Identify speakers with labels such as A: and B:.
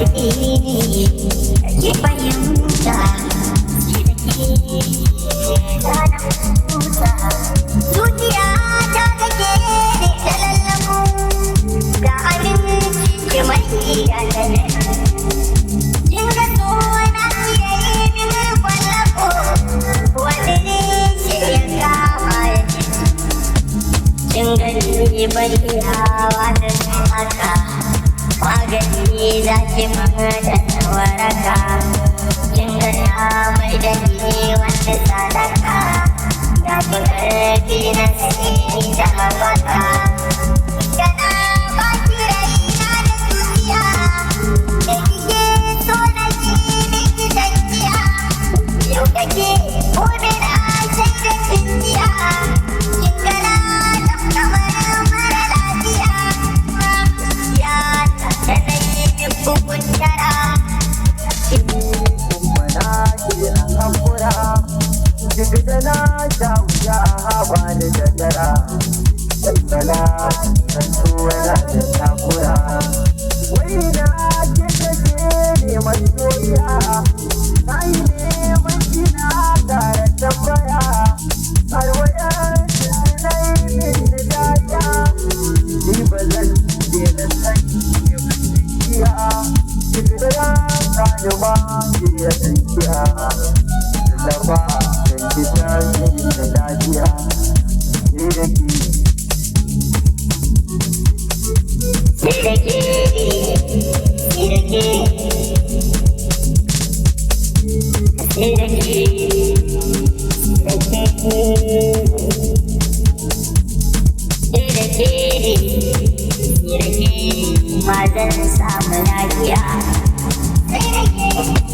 A: ki fahimta ki da ke zana kusa zuciya ta da ke da lallabu ga abinci ki mai yanayi kin ga so na kiyaye min kwallako wani ne shi ya kama ya ce kin gani bari hawa da haka magani za ki magana waraka kin gana mai da ni wanda sadaka ya fi ƙarfi na sai da baka gana ba ki raina da zuciya da kike so na ki miki tafiya yau kake gobe na shaida tafiya kin gana ta kamar mara lafiya ya ta bugun tara
B: kuma na ke a hakura duk da na sha wuya ba da daddara daddara san tuwana da takura wai na ke kake neman soya na yi neman gina tare tambaya har wayar na yi min da daya ni ba zan daina sanyi Kira rayuwa ya tsakiya Lafa kan kita da lafiya Ni da ke
A: ni da ke ni da ke ni da ke ma zan samu lafiya sai da ke